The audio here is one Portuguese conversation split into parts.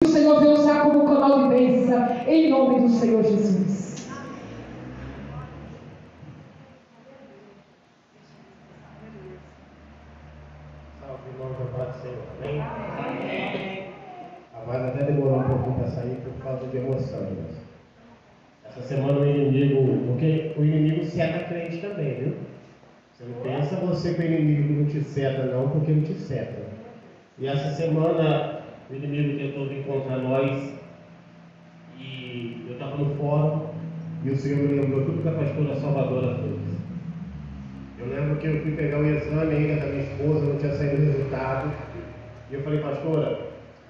O Senhor vai usar como canal de bênção, em nome do Senhor Jesus. Salve, irmãos, da paz do Senhor. Amém? Amém. A voz até demorou um pouquinho para sair por causa de emoção, irmãos. Essa semana o inimigo, porque o inimigo seta crente também, viu? Você não pensa você que o inimigo não te seta não, porque ele te seta. E essa semana o inimigo tentou vir contra nós e eu estava no fórum e o Senhor me lembrou tudo que a pastora Salvadora fez. Eu lembro que eu fui pegar o exame ainda da minha esposa, não tinha saído o resultado. E eu falei, pastora,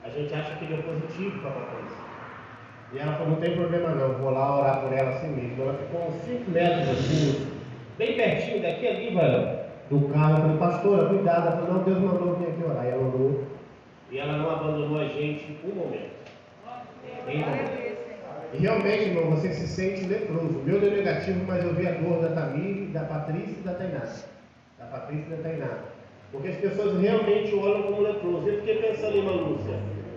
a gente acha que ele é positivo para a coisa. E ela falou, não tem problema não, vou lá orar por ela assim mesmo. Ela ficou uns 5 metros assim, bem pertinho daqui ali, do carro. Eu falei, pastora, cuidado. Ela falou, não, Deus mandou vir aqui orar. E ela orou. E ela não abandonou a gente um momento. E realmente, irmão, você se sente leproso. O meu deu negativo, mas eu vi a dor da Tamir, da Patrícia e da Tainá. Da Patrícia e da Tainá. Porque as pessoas realmente olham como leproso. Eu fiquei pensando, irmã Lúcia,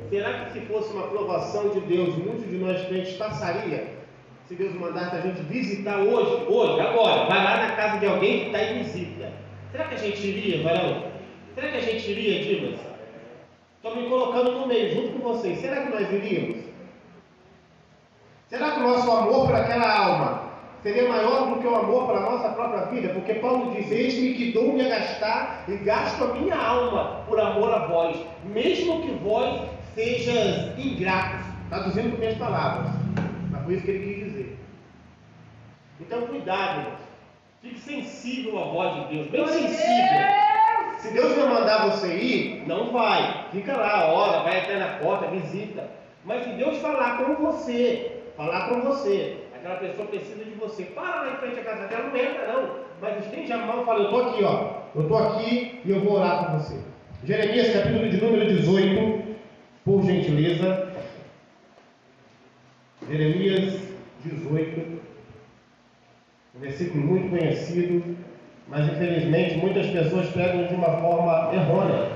será que se fosse uma aprovação de Deus, muitos de nós crentes passaria? Se Deus mandasse a gente visitar hoje, agora, vai lá na casa de alguém que está em visita. Será que a gente iria, varão? Será que a gente iria, Dimas? Estou me colocando no meio, junto com vocês. Será que nós iríamos? Será que o nosso amor por aquela alma seria maior do que o amor pela nossa própria vida? Porque Paulo diz, eis-me que dou-me a gastar e gasto a minha alma por amor a vós, mesmo que vós sejais ingratos. Traduzindo por minhas palavras. Mas foi isso que ele quis dizer. Então cuidado, irmãos. Fique sensível à voz de Deus, bem sensível. Se Deus não mandar você ir, não vai. Fica lá, ora, vai até na porta, visita. Mas se Deus falar com você, aquela pessoa precisa de você, para lá em frente à casa dela, não entra não. Mas estende a mão e fala, eu estou aqui, eu estou aqui e eu vou orar por você. Jeremias, capítulo de número 18, por gentileza. Jeremias 18, um versículo muito conhecido, mas infelizmente muitas pessoas pegam de uma forma errônea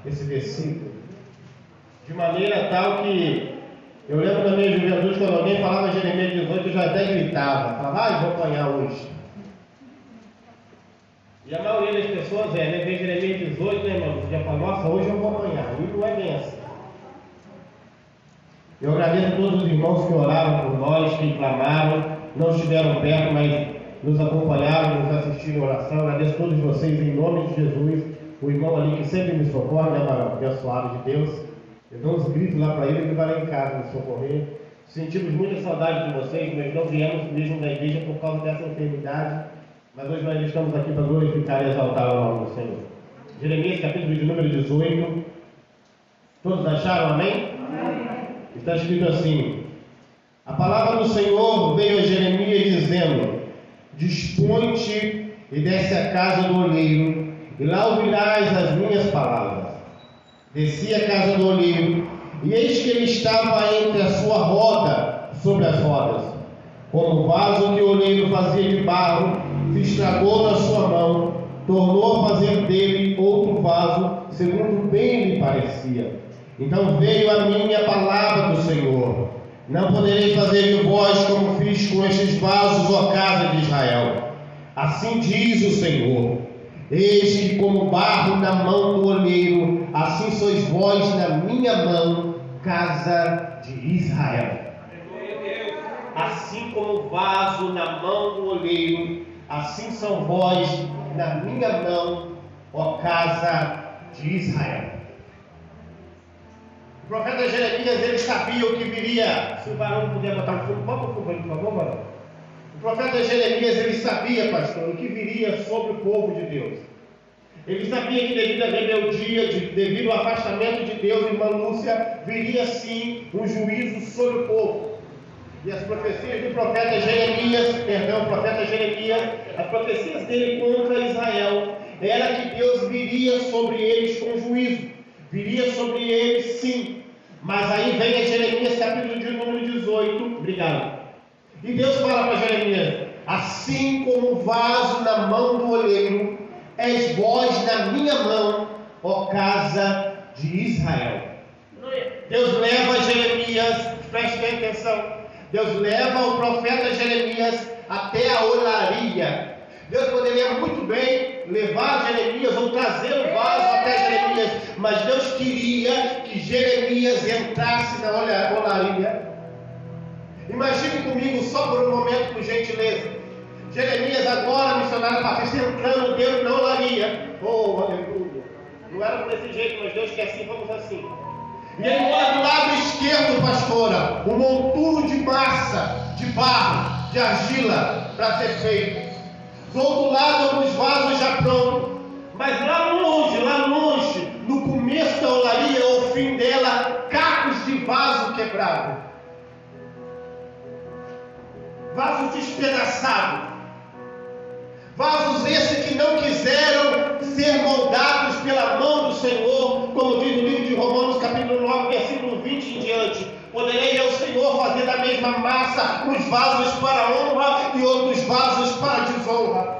esse versículo, de maneira tal que eu lembro da minha juventude, quando alguém falava Jeremias 18, eu já até gritava, falava, vou apanhar hoje. E a maioria das pessoas vem Jeremias 18, né, irmão? Você já fala, nossa, hoje eu vou apanhar. E não é bem assim. Eu agradeço a todos os irmãos que oraram por nós, que clamaram, não estiveram perto, mas nos acompanharam, nos assistiram em oração. Agradeço a todos vocês em nome de Jesus. O irmão ali que sempre me socorre, né, varão? Abençoado de Deus. Eu dou uns gritos lá para ele vai lá em casa me socorrer. Sentimos muita saudade de vocês, nós não viemos mesmo da igreja por causa dessa enfermidade, mas hoje nós estamos aqui para glorificar e exaltar o nome do Senhor. Jeremias, capítulo de número 18. Todos acharam, amém? Amém. Está escrito assim: a palavra do Senhor veio a Jeremias dizendo, dispõe-te e desce à casa do olheiro, e lá ouvirás as minhas palavras. Desci à casa do olheiro, e eis que ele estava entre a sua roda, sobre as rodas. Como o vaso que o olheiro fazia de barro, se estragou na sua mão, tornou a fazer dele outro vaso, segundo bem lhe parecia. Então veio a mim a palavra do Senhor: não poderei fazer de vós como fiz com estes vasos, ó casa de Israel. Assim diz o Senhor: eis que como barro na mão do olheiro, assim sois vós na minha mão, casa de Israel. Assim como vaso na mão do olheiro, assim são vós na minha mão, ó casa de Israel. O profeta Jeremias, ele sabia o que viria. Se o varão puder botar um fundo, bota o fundo aí, por favor, varão. O profeta Jeremias, ele sabia, pastor, o que viria sobre o povo de Deus. Ele sabia que devido à rebeldia, devido ao afastamento de Deus, irmã Lúcia, viria sim um juízo sobre o povo. E as profecias do profeta Jeremias, as profecias dele contra Israel, era que Deus viria sobre eles com juízo. Viria sobre eles sim. Mas aí vem a Jeremias capítulo de número 18. Obrigado. E Deus fala para Jeremias: assim como o vaso na mão do olheiro, és vós na minha mão, ó casa de Israel. Deus leva Jeremias, preste bem atenção, Deus leva o profeta Jeremias até a olaria. Deus poderia muito bem levar Jeremias ou trazer o vaso até Jeremias, mas Deus queria que Jeremias entrasse na olaria. Imagine comigo, só por um momento, por gentileza, Jeremias agora, missionário Patrícia, entrando dentro da olaria. Oh, aleluia! Não era desse jeito, mas Deus quer assim, vamos assim. E ele olha do lado esquerdo, pastora, um monturo de massa, de barro, de argila para ser feito. Do outro lado, alguns vasos já prontos. Mas lá longe, no começo da olaria, ao fim dela, cacos de vaso quebrado. Vasos despedaçados. Vasos esses que não quiseram ser moldados pela mão do Senhor, como diz no livro de Romanos, capítulo 9, versículo 20 em diante. Poderei eu, Senhor, fazer da mesma massa uns vasos para honra e outros vasos para desonra.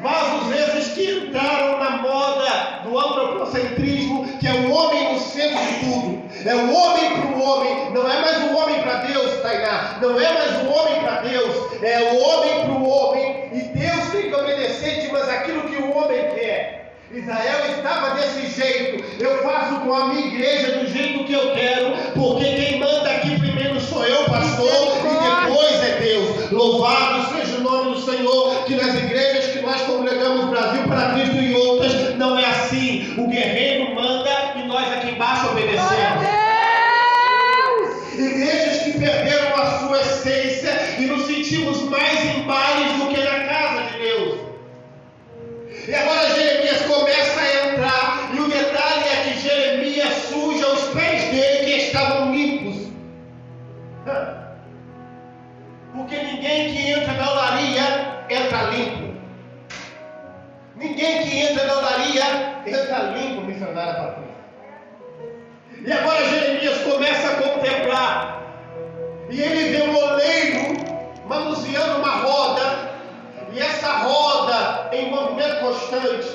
Vasos esses que entraram na moda do antropocentrismo, que é o homem no centro de tudo. É o homem para o homem, não é mais o homem para Deus, Tainá. Não é mais o homem para Deus, é o homem para o homem. E Deus tem que obedecer, mas aquilo que o homem quer. Israel estava desse jeito. Eu faço com a minha igreja do jeito que eu quero, porque quem manda aqui primeiro sou eu, pastor, e depois é Deus. Louvado seja o nome do Senhor, que nas igrejas que nós congregamos Brasil para Cristo e outras, não é assim. O guerreiro manda e nós aqui embaixo obedecemos. Igrejas que perderam a sua essência e nos sentimos mais em bares do que na casa de Deus. E agora Jeremias começa a entrar, e o detalhe é que Jeremias suja os pés dele que estavam limpos. Porque ninguém que entra na olaria entra limpo. Ninguém que entra na olaria entra limpo, missionária Patrícia. E agora Jeremias começa a contemplar, e ele vê um oleiro manuseando uma roda. E essa roda em movimento constante,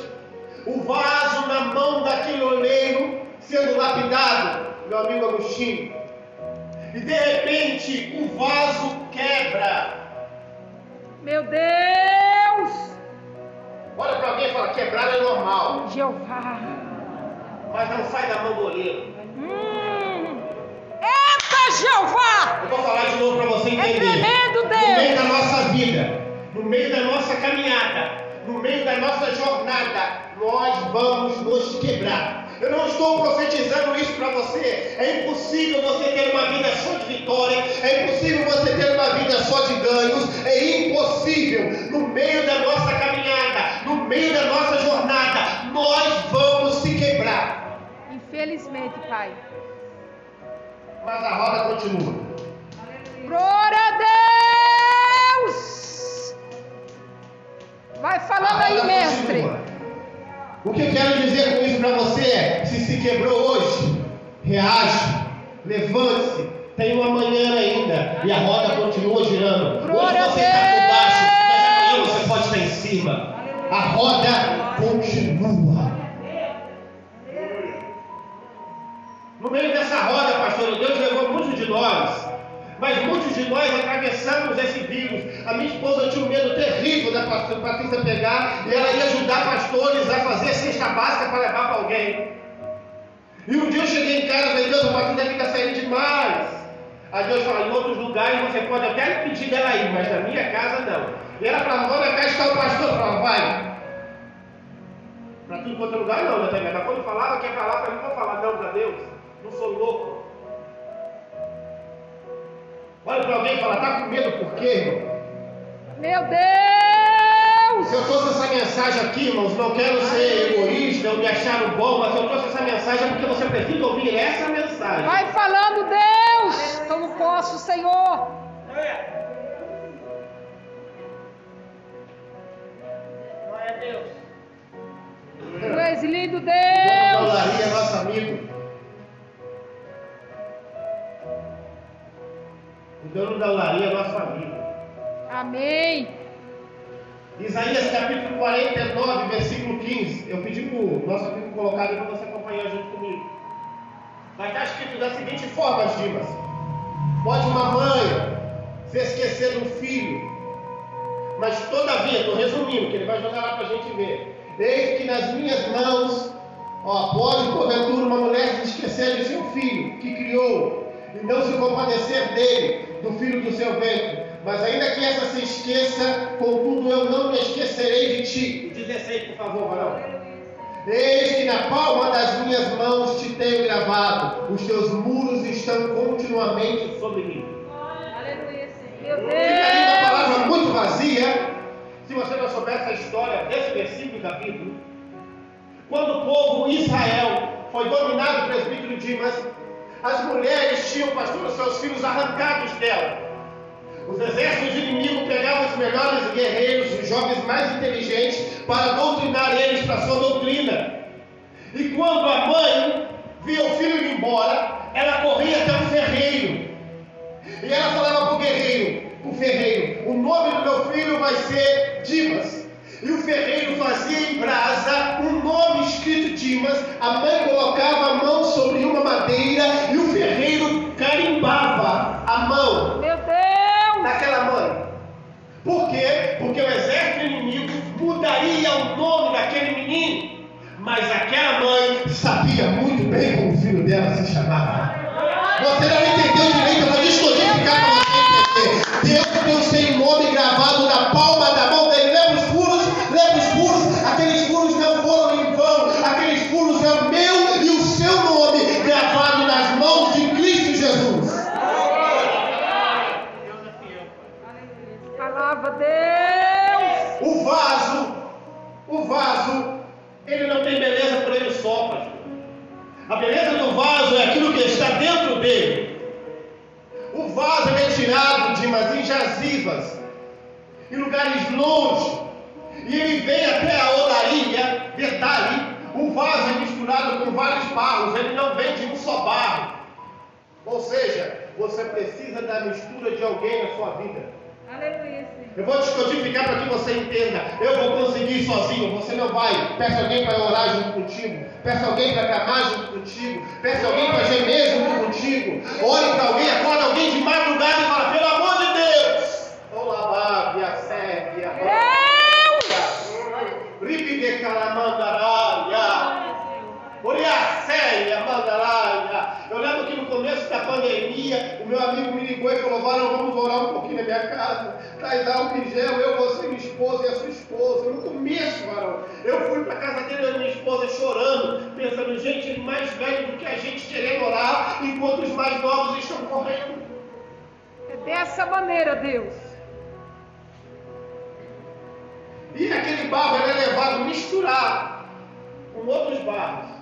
o vaso na mão daquele oleiro sendo lapidado, meu amigo Agostinho. E de repente o vaso quebra. Meu Deus! Olha para alguém e fala: quebrar é normal. Jeová! Mas não sai da mão do oleiro. Eita, Jeová! Eu vou falar de novo para você entender. É tremendo, Deus! No meio da nossa vida, no meio da nossa caminhada, no meio da nossa jornada, nós vamos nos quebrar. Eu não estou profetizando isso para você. É impossível você ter uma vida só de vitória. É impossível você ter uma vida só de ganhos. É impossível. No meio da nossa caminhada, no meio da nossa jornada, nós vamos se quebrar. Infelizmente, Pai. Mas a roda continua. Glória a Deus! Vai falando aí, mestre. Continua. O que eu quero dizer com isso para você é: se quebrou hoje, reage, levante-se, tem uma manhã ainda e a roda continua girando. Glória hoje você está por baixo, mas amanhã você pode estar em cima. A roda continua. No meio dessa roda, pastor, Deus levou muitos de nós. Mas muitos de nós atravessamos esse vírus. A minha esposa tinha um medo terrível da Patrícia pegar, e ela ia ajudar pastores a fazer cesta básica para levar para alguém. E um dia eu cheguei em casa e falei: Deus, a Patrícia fica saindo demais. Aí Deus falou: em outros lugares você pode até impedir dela ir, mas na minha casa não. E ela falava: vamos na casa está o pastor. Eu falava: vai. Para tudo quanto é lugar não, né? Mas quando falava que ia falar, eu não vou falar não para Deus. Não sou louco. Olha para alguém e fala: está com medo por quê, irmão? Meu Deus! Se eu trouxe essa mensagem aqui, irmãos, não quero ser egoísta ou me achar bom, mas eu trouxe essa mensagem porque você precisa ouvir essa mensagem. Vai falando, Deus! Eu não posso, Senhor! Glória a Deus. Tu és lindo, Deus Deus! é nosso amigo. O dono da olaria é nosso amigo. Amém! Isaías capítulo 49, versículo 15. Eu pedi para o nosso amigo colocar ali para você acompanhar junto comigo. Mas está escrito da seguinte forma, Dimas: pode uma mãe se esquecer do filho, mas todavia, estou resumindo, que ele vai jogar lá para a gente ver. Eis que nas minhas mãos, pode porventura uma mulher se esquecer de seu filho, que criou, e não se compadecer dele, do filho do seu ventre. Mas ainda que essa se esqueça, contudo eu não me esquecerei de ti. 16, por favor, varão. Eis que na palma das minhas mãos te tenho gravado, os teus muros estão continuamente sobre mim. Aleluia, Senhor. Meu Ficaria uma Deus. palavra muito vazia se você não soubesse a história desse versículo da Bíblia. Quando o povo Israel foi dominado pelo presbítero Dimas, as mulheres tinham, pastor, os seus filhos arrancados dela. Os exércitos inimigos pegavam os melhores guerreiros, os jovens mais inteligentes, para doutrinar eles para a sua doutrina. E quando a mãe via o filho ir embora, ela corria até o ferreiro. E ela falava para o ferreiro: o nome do meu filho vai ser Dimas. E o ferreiro fazia em brasa um nome escrito Dimas. A mãe colocava a mão sobre uma madeira e o ferreiro carimbava a mão. Meu Deus. Daquela mãe. Por quê? Porque o exército inimigo mudaria o nome daquele menino, mas aquela mãe sabia muito bem como o filho dela se chamava. Você não entendeu direito, eu vou descodificar para você entender. Deus tem um nome gravado na palma da mão dele. Lembra os furos? Aqueles furos não foram em vão. Aqueles furos é o meu e o seu nome gravado nas mãos de Cristo Jesus. Palavra Deus. O vaso, ele não tem beleza por ele só, pastor. A beleza do vaso é aquilo que está dentro dele. O vaso é tirado em jazivas, em lugares longe, e ele vem até a olaria. Detalhe: o vaso é misturado com vários barros, ele não vem de um só barro. Ou seja, você precisa da mistura de alguém na sua vida. Aleluia, Senhor. Eu vou descodificar para que você entenda. Eu vou conseguir sozinho, você não vai. Peça alguém para orar junto contigo. Peça alguém para clamar junto contigo. Peça alguém para gemer junto contigo. Ore para alguém, acorda alguém de madrugada e fala: pelo amor de Deus. Olá, a séria. Ribe de calamandaralha. Oriacéia, mandaraia. Eu lembro que no começo da pandemia, o meu amigo me ligou e falou: varão, vamos orar um pouquinho na minha casa. Traz álcool em gel, eu, você, minha esposa e a sua esposa. No começo, varão, eu fui para a casa dele e minha esposa chorando, pensando: gente, ele mais velho do que a gente querendo orar, enquanto os mais novos estão correndo. É dessa maneira, Deus. E aquele barro ele é levado misturado com outros barros.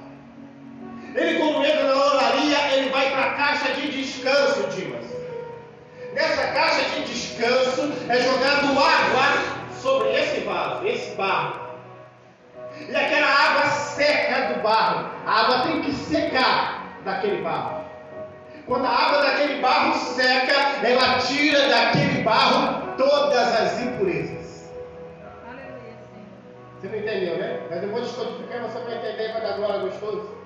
Ele, quando entra na oraria, ele vai para a caixa de descanso, Dimas. Nessa caixa de descanso é jogado água sobre esse vaso, esse barro. E aquela água seca do barro. A água tem que secar daquele barro. Quando a água daquele barro seca, ela tira daquele barro todas as impurezas. Aleluia, Senhor. Você não entendeu, né? Mas eu vou descodificar, você vai entender, vai dar glória gostoso.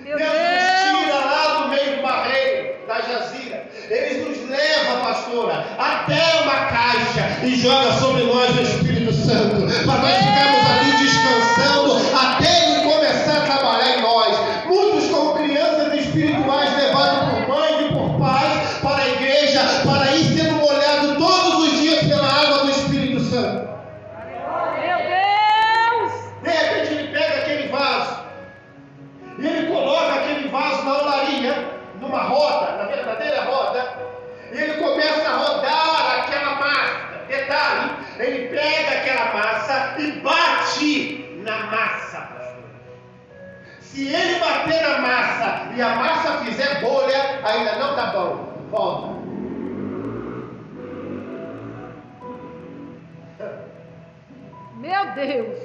Meu Deus Deus. nos tira lá do meio do barreiro, da jazira. Ele nos leva, pastora, até uma caixa e joga sobre nós o Espírito Santo, para nós ficarmos ali descansando até ele começar a trabalhar em nós. Muitos, como crianças espirituais, levados por mães e por pais para a igreja, para ir sendo molhado todos os dias pela água do Espírito Santo. Meu Deus. De repente ele pega aquele vaso e ele coloca aquele vaso na olaria, numa roda, na verdadeira roda, e ele começa a rodar aquela massa. Detalhe: ele pega aquela massa e bate na massa, pastor. Se ele bater na massa e a massa fizer bolha, ainda não está bom. Volta. Meu Deus.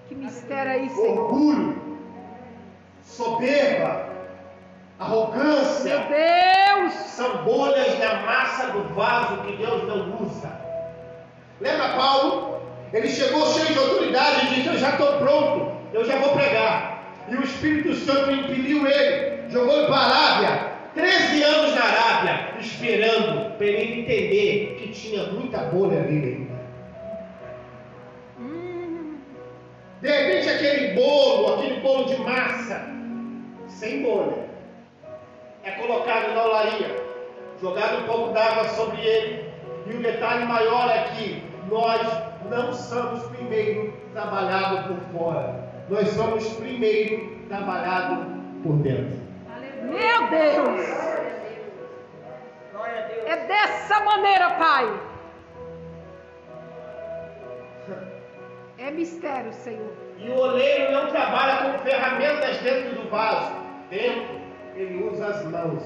Que mistério aí, Senhor. Orgulho, soberba, arrogância. Meu Deus. São bolhas na massa do vaso que Deus não usa. Lembra Paulo? Ele chegou cheio de autoridade e disse: eu já estou pronto, eu já vou pregar. E o Espírito Santo impeliu ele Jogou ele para a Arábia, 13 anos na Arábia, esperando para ele entender que tinha muita bolha ali ainda. De repente aquele bolo de massa, sem bolha, é colocado na olaria, jogado um pouco d'água sobre ele. E o detalhe maior é que nós não somos primeiro trabalhados por fora, nós somos primeiro trabalhados por dentro. Meu Deus! É dessa maneira, Pai. É mistério, Senhor. E o oleiro não trabalha com ferramentas dentro do vaso. Dentro, ele usa as mãos.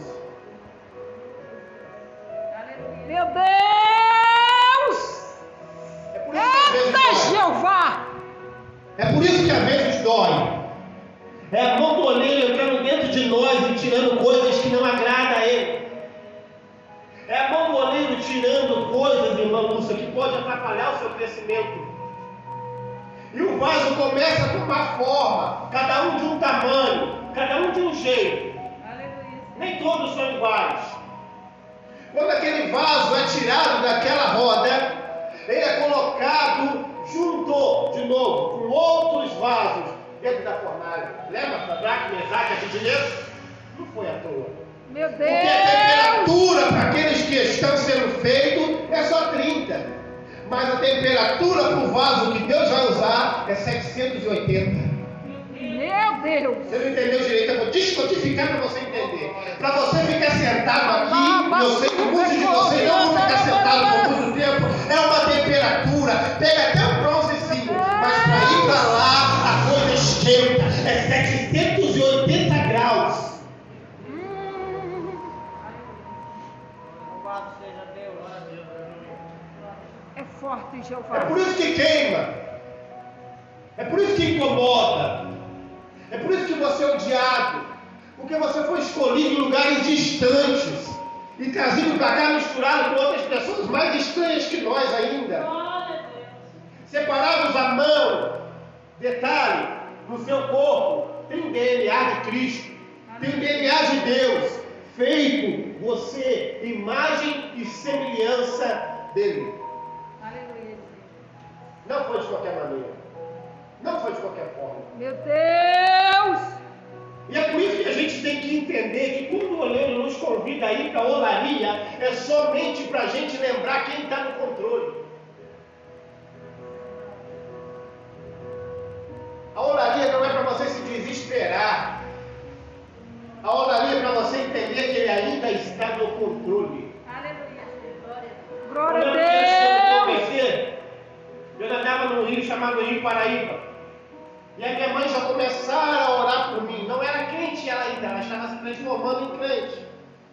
Meu Deus! É por isso que às vezes Eita, dói. Jeová! É por isso que às vezes dói. É a mão do oleiro entrando dentro de nós e tirando coisas que não agradam a ele. É a mão do oleiro tirando coisas, irmã Lúcia, que pode atrapalhar o seu crescimento. E o vaso começa a tomar forma, cada um de um tamanho, cada um de um jeito. Nem todos são iguais. Quando aquele vaso é tirado daquela roda, ele é colocado junto, de novo, com outros vasos dentro da fornalha. Lembra Sadraque, Mesaque e Abednego? Não foi à toa. Meu Porque a Deus! temperatura para aqueles que estão sendo feitos é só 30. Mas a temperatura para o vaso que Deus vai usar é 780. Meu Deus! Você não entendeu direito? Eu vou descodificar para você entender. Para você ficar sentado aqui, eu sei que muitos de vocês não vão ficar sentados por muito tempo. É uma temperatura, pega até o bronzezinho, mas para ir para lá a coisa esquenta. É 780 graus. É forte, É Jeová. por isso que queima. É por isso que incomoda. É por isso que você é odiado. Porque você foi escolhido em lugares distantes e trazido para cá misturado com outras pessoas mais estranhas que nós ainda. Separados à mão. Detalhe, no seu corpo tem o DNA de Cristo. Tem o DNA de Deus. Feito você, imagem e semelhança dele. Não foi de qualquer maneira. Não foi de qualquer forma. Meu Deus! E é por isso que a gente tem que entender que quando o oleiro nos convida a ir para a olaria, é somente para a gente lembrar quem está no controle. A olaria não é para você se desesperar. A olaria é para você entender que ele ainda está no controle. Glória a Deus! Eu andava num rio chamado Rio Paraíba. E a minha mãe já começaram a orar por mim. Não era crente ela ainda, ela estava se transformando em crente.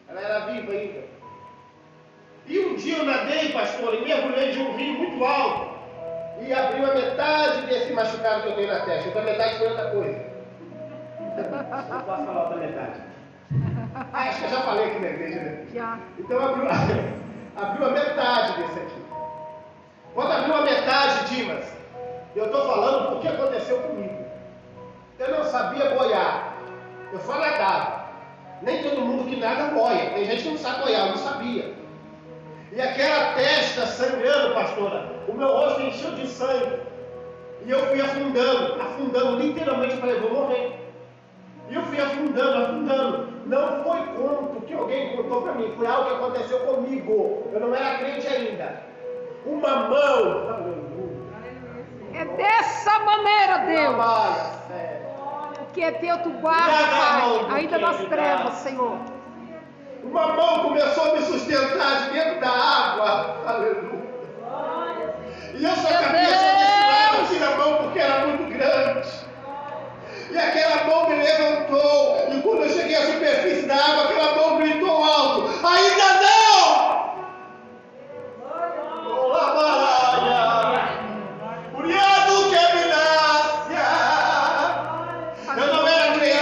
Ela era viva ainda. E um dia eu nadei, pastor, e mergulhei de um rio muito alto. E abriu a metade desse machucado que eu tenho na testa. Outra metade foi outra coisa. Não posso falar outra metade. Acho que eu já falei aqui na igreja, né? Já. Então abriu a metade desse aqui. Quando abriu a metade, Dimas, eu estou falando porque aconteceu comigo. Eu não sabia boiar. Eu só nadava. Nem todo mundo que nada boia. Tem gente que não sabe boiar, eu não sabia. E aquela testa sangrando, pastora, o meu rosto encheu de sangue. E eu fui afundando, literalmente, eu falei, vou morrer. E eu fui afundando. Não foi conto que alguém contou para mim, foi algo que aconteceu comigo. Eu não era crente ainda. Uma mão, aleluia. É dessa maneira, Deus. O que é teu, tu guarda, Pai, ainda nas trevas, Senhor. Uma mão começou a me sustentar de dentro da água, aleluia. E eu só cabia só desse lado assim na mão porque era muito grande. E aquela mão me levantou. E quando eu cheguei à superfície da água, aquela mão gritou alto: ainda não! Eu não era crente.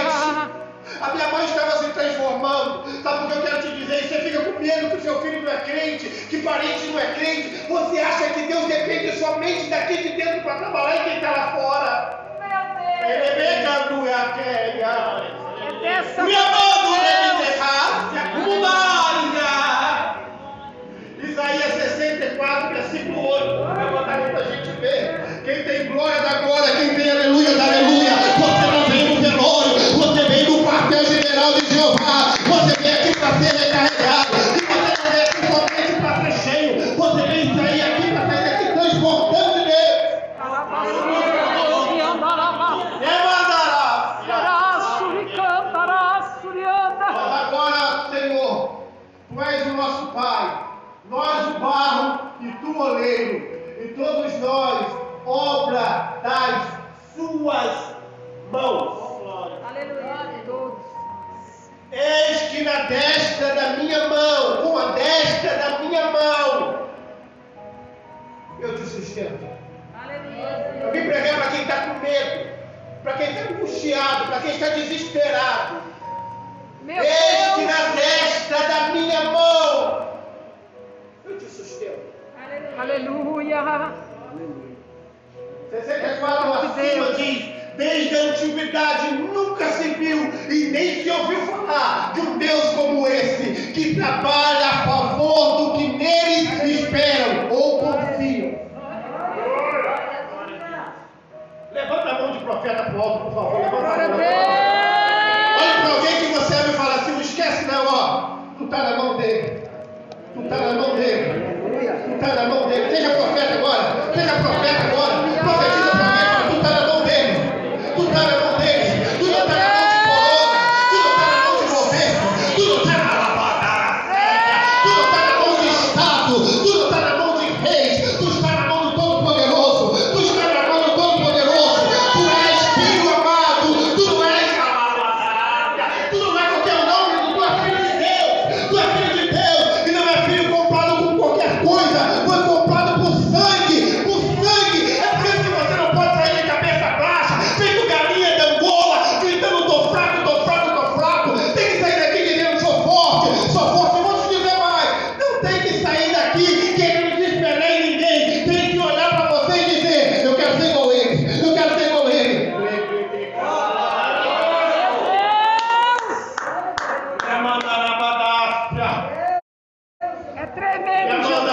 A minha mãe estava se transformando. Sabe o que eu quero te dizer? Você fica com medo que o seu filho não é crente, que parente não é crente. Você acha que Deus depende somente daqui de dentro para trabalhar e quem está lá fora? Meu Deus! É Dessa Me amando, maneira, Isaías 64, versículo 8. Eu vou dar para a gente ver. Quem tem glória da glória, quem tem aleluia da aleluia. Você não vem no velório, você vem no quartel-general de Jeová. Você vem aqui para ser recarregado. E você não vem aqui somente para ser cheio. Você vem sair aqui para sair daqui transportando de Deus. Mas agora, Senhor, Tu és o nosso Pai. Nós o barro e Tu o oleiro. E todos nós, obra das Suas mãos. Eis que na destra da minha mão, com a destra da minha mão, eu te sustento. Eu vim pregar para quem está com medo, para quem está angustiado, para quem está desesperado. Eis que na destra da minha mão, eu te sustento. Aleluia. 64 acima diz: desde a antiguidade nunca se viu e nem se ouviu falar de um Deus como esse, que trabalha a favor do que neles esperam ou confiam. Levanta a mão de profeta para o alto, por favor. Levanta a mão. Olha para alguém que você ama e fala assim: não esquece não, ó. Tu está na mão dele. Tu está na mão dele. Tu está na mão dele. Seja profeta agora. Seja profeta agora. Profetiza para alguém e fala: tu está na mão dele. Tu está na mão dele. Tu não está na mão de corona. Tu não está na mão de governo. Tu não está na tu não está na mão de Estado. Tu não está na mão de reis. Tu está na mão do Todo-Poderoso. Tu está na mão do Todo-Poderoso. Tu és filho amado. Tu não és tu não é qualquer nome. Tu é filho de Deus. Tu é filho de Deus. E não é filho comprado com qualquer coisa. Foi comprado por sangue. Por sangue. É por isso que você não pode sair de cabeça baixa, feito galinha de Angola, gritando: tô fraco, tô fraco, tô fraco. Tem que sair daqui dizendo: sou forte, sou forte. Vou te dizer mais: não tem que sair daqui querendo desesperar em ninguém. Tem que olhar para você e dizer: eu quero ser igual ele, eu quero ser igual ele. É tremendo, Jesus.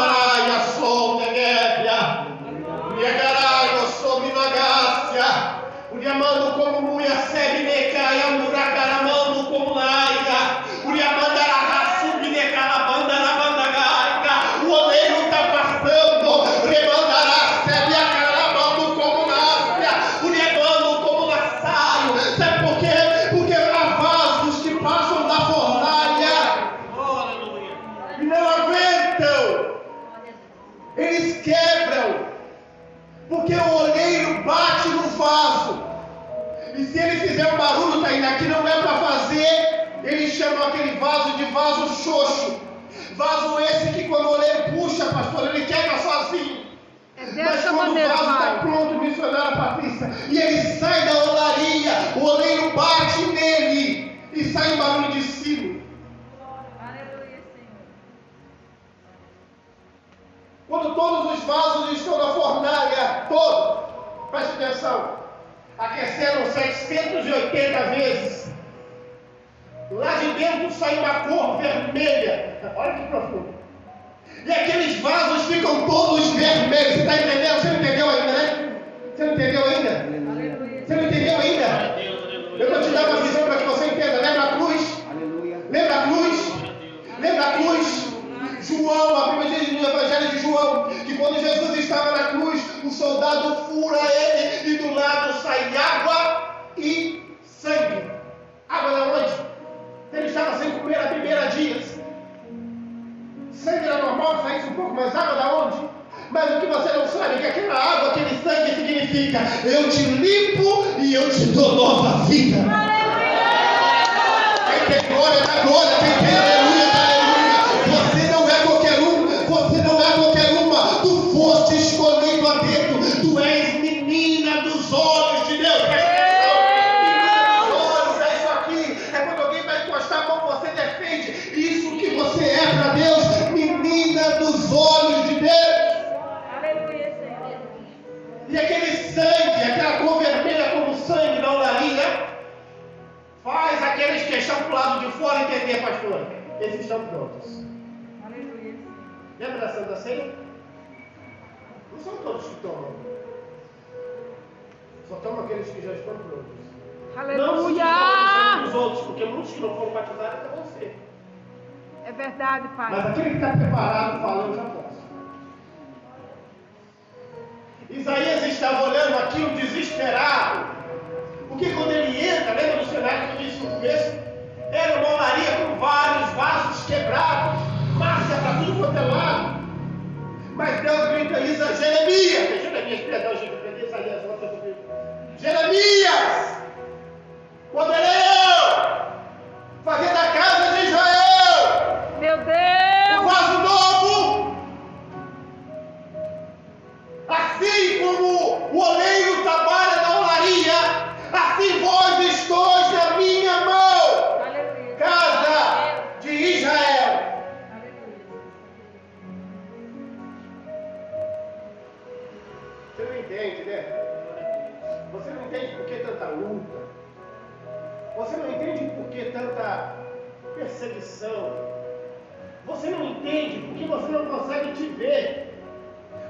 Uriamando como mulher segue necaia, muragaramando como laiga. Uriamandara raçubi necalabanda na bandagaica. O oleiro está passando. Remandará segue a caramando como náspia. Uriamando como laçaio. Sabe por quê? Porque há vasos que passam da fornalha e não aguentam. Eles quebram. Porque o oleiro bate no vaso. E se ele fizer um barulho, Tainá, que não é para fazer, eles chamam aquele vaso de vaso xoxo. Vaso esse que quando o oleiro puxa, pastor, ele quebra sozinho. Mas Dessa quando maneira, o vaso está Pai. pronto, missionária Patrícia, e ele sai da olaria, o oleiro bate nele e sai um barulho de sino. Quando todos os vasos estão na fornalha, todos, preste atenção, aqueceram 780 vezes, lá de dentro sai uma cor vermelha. Olha que profundo. E aqueles vasos ficam todos vermelhos. Você está entendendo? Você não entendeu ainda, né? Você não entendeu ainda? Você não entendeu ainda? Eu vou te dar uma visão para que você entenda. Lembra a cruz? Lembra a cruz? Lembra a cruz? João, a Bíblia diz no Evangelho de João, que quando Jesus estava na cruz, o soldado fura ele e do lado sai água e sangue. Água de onde? Ele estava sem comer há 30 dias. Sangue era normal, saísse um pouco, mas água da onde? Mas o que você não sabe é que aquela água, aquele sangue significa: eu te limpo e eu te dou nova vida. Quem tem glória da glória, quem tem aleluia da aleluia. Você não é qualquer um, você não é qualquer uma. Tu foste escolhido a dedo, tu és menina dos olhos de Deus. Menina dos olhos, é isso aqui. É quando alguém vai encostar a mão, você defende isso que você é para Deus, menina dos olhos de Deus. E aquele sangue, aquela cor vermelha como sangue da olaria, faz aqueles que para o lado de fora entender, pastor. Eles estão prontos. Aleluia. Lembra da Santa Ceia? Não são todos que tomam. Só tomam aqueles que já estão prontos. Não se Aleluia. dos outros, porque muitos que não foram batizados até vão ser. É verdade, Mas Pai. aquele que está preparado fala, eu já posso. Isaías estava olhando aquilo desesperado. Porque quando ele entra, lembra do cenário que eu disse no começo? Era uma olaria com vários vasos quebrados, massa para tudo quanto é lado. Mas Deus grita Jeremias, poderão fazer da casa de Israel Meu um Deus. vaso novo. Assim como o oleiro trabalha na olaria, assim vós estáis na minha mão, Aleluia. casa de Israel. Você não entende, né? Você não entende por que tanta luta. Você não entende por que tanta perseguição. Você não entende porque você não consegue te ver.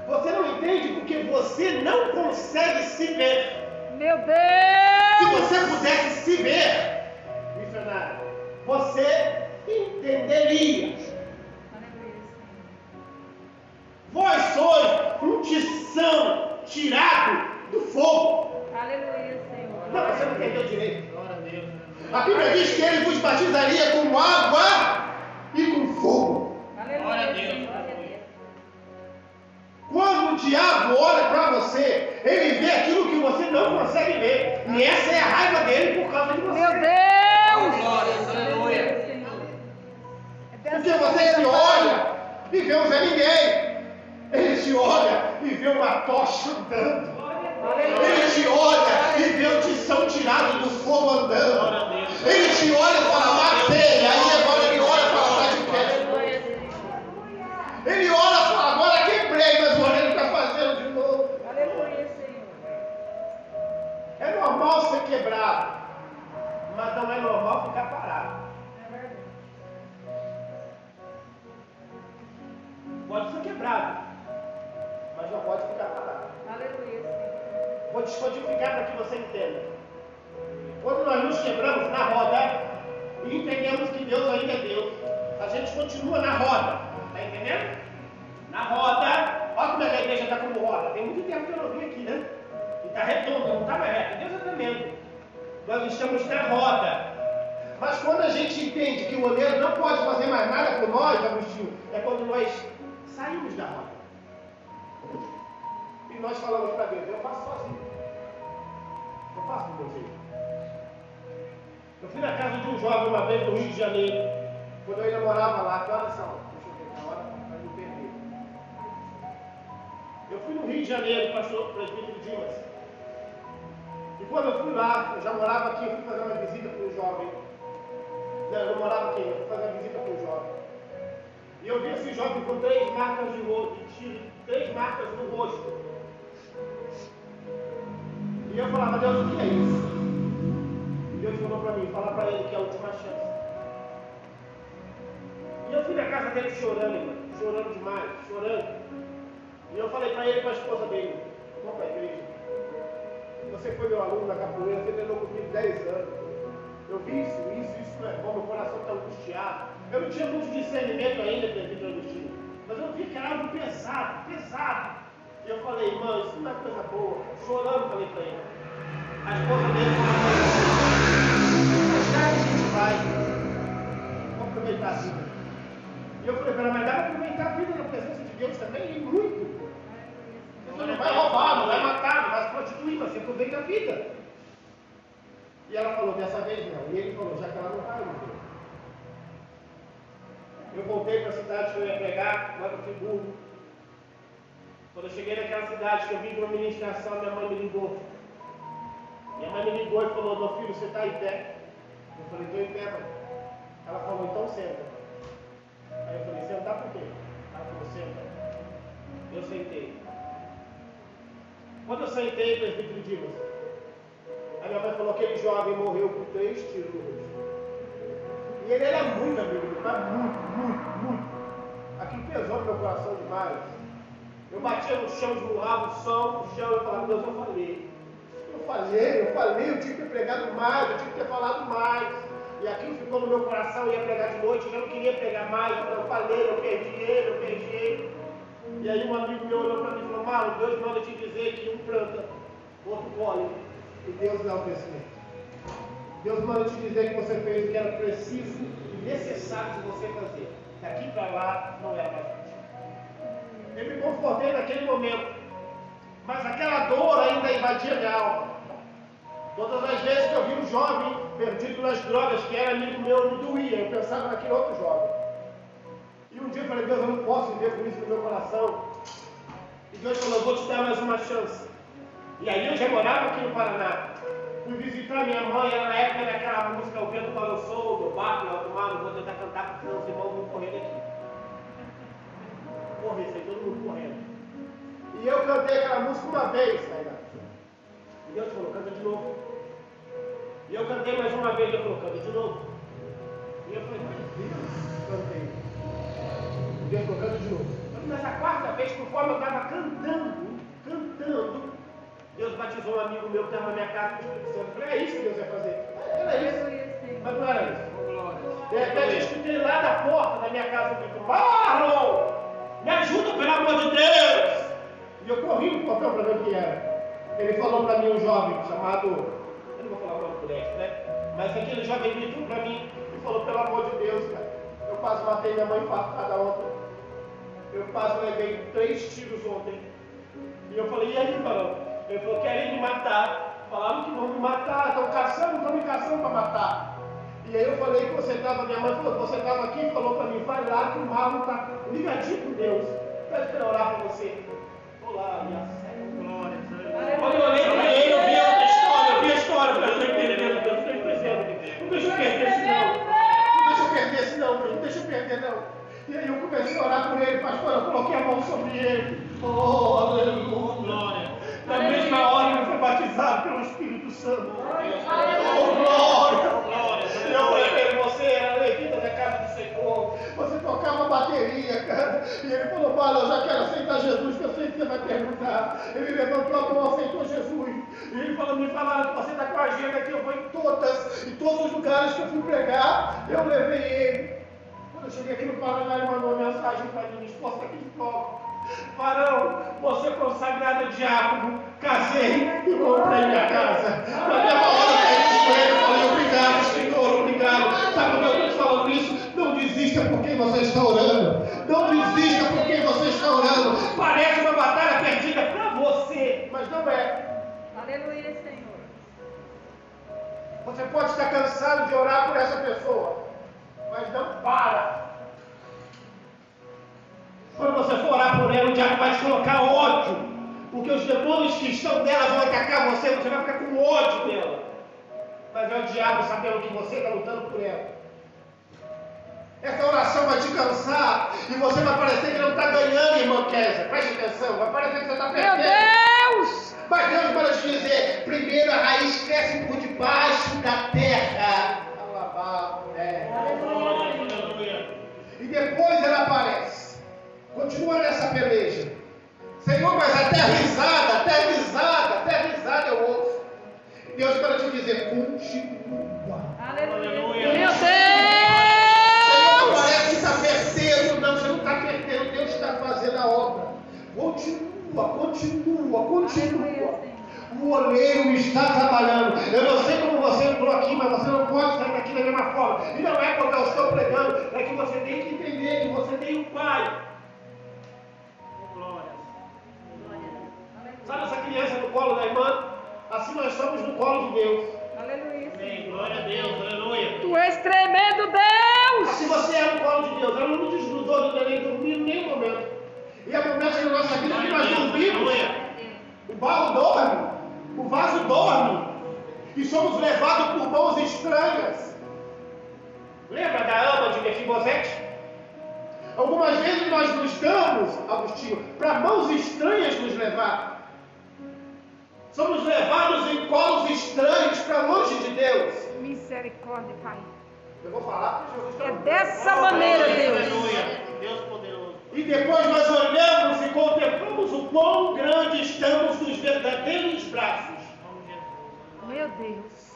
Você não entende porque você não consegue se ver. Meu Se Deus. você pudesse se ver, missionário, você entenderia. Vós sois um tição tirado do fogo. Aleluia, Senhor. Não, você não entendeu direito. A Bíblia diz que ele vos batizaria com água e com fogo. Aleluia. Quando o diabo olha para você, ele vê aquilo que você não consegue ver. E essa é a raiva dele por causa de você. Meu Deus. Aleluia. Porque você se olha e vê um Zé Ninguém. Ele te olha e vê uma tocha andando. Ele te olha e vê o tição tirado do fogo andando. Ele te olha e fala, matei. Aí agora ele olha para trás de pé. Ele olha e fala, agora quebrei, mas o oleiro está fazendo de novo. Aleluia, Senhor. É normal ser quebrado, mas não é normal ficar parado. Pode ser quebrado, mas não pode ficar parado. Aleluia, Senhor. Vou descodificar para que você entenda. Quando nós nos quebramos na roda e entendemos que Deus ainda é Deus, a gente continua na roda. Está entendendo? Na roda. Olha como é que a igreja está como roda. Tem muito tempo que eu não vim aqui, né? E está redonda, não está mais reta. Deus é tremendo. Nós estamos na roda. Mas quando a gente entende que o oleiro não pode fazer mais nada por nós, Agostinho, é quando nós saímos da roda. E nós falamos para Deus, eu faço sozinho. Eu faço do meu jeito. Eu fui na casa de um jovem uma vez no Rio de Janeiro, quando eu ainda morava lá. Que horas são? Deixa eu ver, na hora para não perder. Eu fui no Rio de Janeiro, pastor presbítero Dimas. E quando eu fui lá, eu já morava aqui, eu fui fazer uma visita para um jovem. Não, eu não morava aqui, eu fui fazer uma visita para um jovem. E eu vi esse jovem com 3 marcas de tiro, 3 marcas no rosto. E eu falava, Deus, o que é isso? E Deus falou para mim, fala para ele que é a última chance. E eu fui na casa dele chorando, irmão, chorando demais, chorando. E eu falei para ele e para a esposa dele, vamos para a igreja. Você foi meu aluno na capoeira, você treinou comigo 10 anos. Eu vi isso não é bom, meu coração está angustiado. Eu não tinha muito discernimento ainda, presbítero Agostinho, mas eu vi que era algo pesado, pesado. E eu falei, irmão, isso não é coisa boa. Chorando, falei para ele. A esposa dele falou, já a gente vai. Vamos aproveitar a vida. E eu falei para ela, mas dá para aproveitar a vida na presença de Deus também, e muito. Você não vai roubar, não vai matar, não vai se prostituir, mas você aproveita a vida. E ela falou, dessa vez não. E ele falou, já que ela não vai, não. Eu voltei para a cidade que eu ia pregar, lá no Friburgo. Quando eu cheguei naquela cidade que eu vim de uma ministração, minha mãe me ligou. Minha mãe me ligou e falou, meu filho, você está em pé? Eu falei, estou em pé, mãe. Ela falou, então senta. Aí eu falei, sentar por quê? Ela falou, senta. Eu sentei. Quando eu sentei, presbítero Dimas, a minha mãe falou, aquele jovem morreu com 3 tiros no rosto. E ele era muito amigo, mas muito. Aquilo pesou no meu coração demais. Eu batia no chão, esmurrava o chão, e falava, Deus, eu falei, eu tinha que ter pregado mais, eu tinha que ter falado mais. E aquilo ficou no meu coração, eu ia pregar de noite, eu não queria pregar mais, eu falei, eu perdi ele. E aí um amigo meu olhou para mim e falou, Marlon, Deus manda te dizer que um planta, outro colhe, e Deus dá o crescimento. Deus manda te dizer que você fez o que era preciso e necessário de você fazer. Daqui para lá não era mais útil. Eu me confortei naquele momento, mas aquela dor ainda invadia minha alma. Todas as vezes que eu vi um jovem perdido nas drogas, que era amigo meu, me doía. Eu pensava naquele outro jovem. E um dia eu falei, Deus, eu não posso viver com isso no meu coração. E Deus falou, eu vou te dar mais uma chance. E aí eu já morava aqui no Paraná. Fui visitar minha mãe, era na época daquela música, O Vento Balançou, do Baco, do Alto Mar, não vou tentar cantar porque senão os irmãos vão correr daqui. Correr, sai todo mundo correndo. E eu cantei aquela música uma vez, e Deus falou, canta de novo. E eu cantei mais uma vez, Deus falou, canta de novo. E eu falei, cantei. E Deus falou, canta de novo. Mas a quarta vez, conforme eu estava cantando, Deus batizou um amigo meu que estava na minha casa com o Espírito Santo. Eu falei, é isso que Deus vai fazer. Era isso. Mas não era isso. De repente eu escutei lá da porta da minha casa, eu falei, Marlon, me ajuda pelo amor de Deus. E eu corri no portão para ver o que era. Ele falou para mim, um jovem chamado, eu não vou falar o nome por esse, né? Mas aquele jovem gritou para mim e falou, pelo amor de Deus, cara, eu quase matei minha mãe infartada ontem. Eu quase levei 3 tiros ontem. E eu falei, e aí, irmão? Ele falou, querem me matar. Falaram que vão me matar, estão me caçando para matar. E aí eu falei que você estava, minha mãe falou que você estava aqui e falou para mim, vai lá que o Marlon está ligadinho com Deus. Pede para eu orar para você. Vou lá, minha glória. Quando eu olhei para ele, eu vi a história, eu não estou entendendo, Deus, não estou entendendo. Não deixa eu perder esse não, não deixa eu perder não. E aí eu comecei a orar por ele, pastor, eu coloquei a mão sobre ele. Oh, aleluia. Glória. Na mesma hora ele foi batizado pelo Espírito Santo. Oh, glória. Eu falei para ele, você era levita da casa do Senhor. Você tocava bateria, cara. E ele falou, Paulo, eu já quero aceitar Jesus, que eu sei que você vai perguntar. Ele levantou a mão, aceitou Jesus. E ele falou, me falaram que você está com a agenda aqui, eu vou em todos os lugares que eu fui pregar, eu levei ele. Quando eu cheguei aqui no Paraná, ele mandou uma mensagem para mim, minha esposa está aqui de prova. Varão, você consagrado diácono, casei e comprei minha casa. Na mesma hora eu falei, obrigado, Senhor, obrigado. Sabe por que eu estou falando isso? Não desista por quem você está orando. Não desista por quem você está orando. Parece uma batalha perdida para você, mas não é. Aleluia, Senhor. Você pode estar cansado de orar por essa pessoa, mas não para. Quando você for orar por ela, o diabo vai te colocar ódio, porque os demônios que estão nela vão atacar você vai ficar com ódio dela. Mas é o diabo sabendo que você está lutando por ela. Essa oração vai te cansar e você vai parecer que não está ganhando, irmã Kézia. Preste atenção, vai parecer que você está perdendo. Meu Deus! Mas Deus manda te dizer, primeiro a raiz cresce por debaixo da terra. E depois ela aparece. Continua nessa peleja. Senhor, mas até risada eu ouço. Deus para te dizer, continua. Aleluia. Meu Deus! Senhor, não parece que está perdendo. Não, você não está perdendo. Deus está fazendo a obra. Continua. O oleiro está trabalhando. Eu não sei como você entrou aqui, mas você não pode sair daqui da mesma forma. E não é porque eu estou pregando, é que você tem que entender que você tem um pai. Sabe essa criança no colo da irmã? Assim nós estamos no colo de Deus. Aleluia. Amém. Glória a Deus, aleluia. Tu és tremendo, Deus! Se você é no colo de Deus, ela não nos desgrudou do neném dormir em nenhum momento. E há momentos na nossa vida que nós dormimos. O barro dorme, o vaso dorme. E somos levados por mãos estranhas. Lembra da ama de Mefibosete? Algumas vezes nós nos damos, Agostinho, para mãos estranhas nos levar. Somos levados em colos estranhos para longe de Deus. Misericórdia, Pai. Eu vou falar porque Jesus está É dessa maneira, Deus. Aleluia. Deus poderoso. E depois nós olhamos e contemplamos o quão grande estamos nos verdadeiros braços. Meu Deus.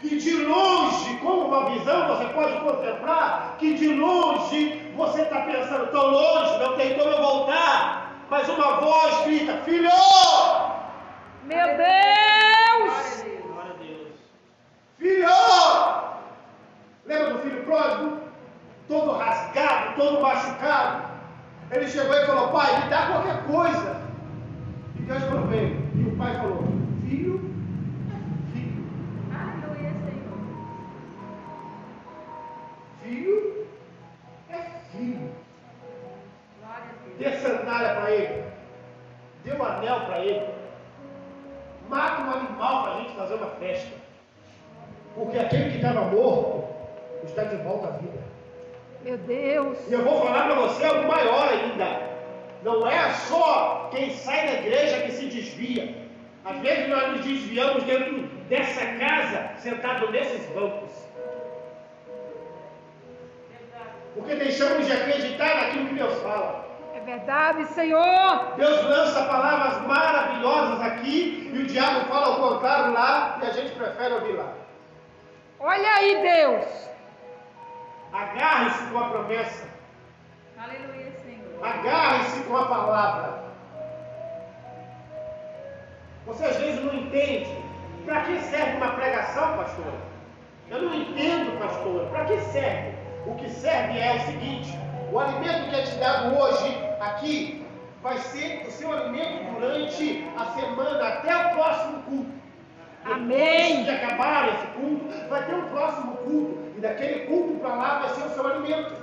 E de longe, com uma visão, você pode contemplar que de longe você está pensando, estou longe, não tem como eu voltar. Mas uma voz grita, filho! Meu Deus! Glória a Deus. Filho! Lembra do filho pródigo? Todo rasgado, todo machucado. Ele chegou e falou, pai, me dá qualquer coisa. E Deus falou bem. E o pai falou, filho, filho. Aleluia, Senhor. Filho é filho. Glória a Deus. Dê sandália para ele. Dê um anel para ele. Mata um animal para a gente fazer uma festa. Porque aquele que estava morto está de volta à vida. Meu Deus. E eu vou falar para você algo maior ainda. Não é só quem sai da igreja que se desvia. Às vezes nós nos desviamos dentro dessa casa, sentado nesses bancos. Porque deixamos de acreditar naquilo que Deus fala. É verdade, Senhor. Deus lança palavras maravilhosas aqui e o diabo fala ao contrário lá e a gente prefere ouvir lá. Olha aí, Deus. Agarre-se com a promessa. Aleluia, Senhor. Agarre-se com a palavra. Você às vezes não entende. Para que serve uma pregação, pastor? Eu não entendo, pastor. Para que serve? O que serve é o seguinte: o alimento que é te dado hoje, aqui, vai ser o seu alimento durante a semana, até o próximo culto. Amém. Depois que acabar esse culto, vai ter um próximo culto. E daquele culto para lá vai ser o seu alimento.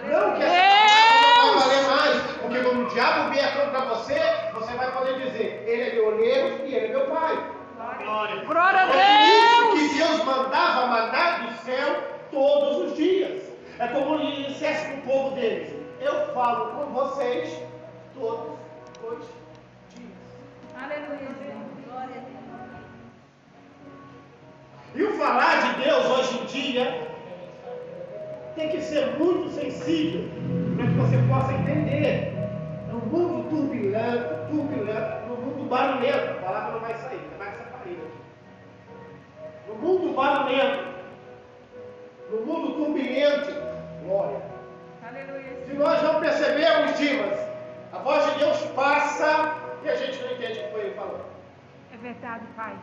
Não que essa palavra não vai valer mais. Porque quando o diabo vier contra você, você vai poder dizer, ele é meu oleiro e ele é meu pai. Glória a É por Deus. isso que Deus mandava maná do céu todos os dias. É como ele dissesse para o povo deles, eu falo com vocês todos os dias. Aleluia, Senhor. Glória a Deus. E o falar de Deus hoje em dia tem que ser muito sensível para que você possa entender. No mundo turbulento, no mundo barulhento, a palavra não vai sair, ainda mais essa parede aqui. No mundo barulhento, no mundo turbulento, glória. Aleluia, Se Senhor. nós não percebemos, Dimas, a voz de Deus passa e a gente não entende o que foi ele falando. É verdade, Pai.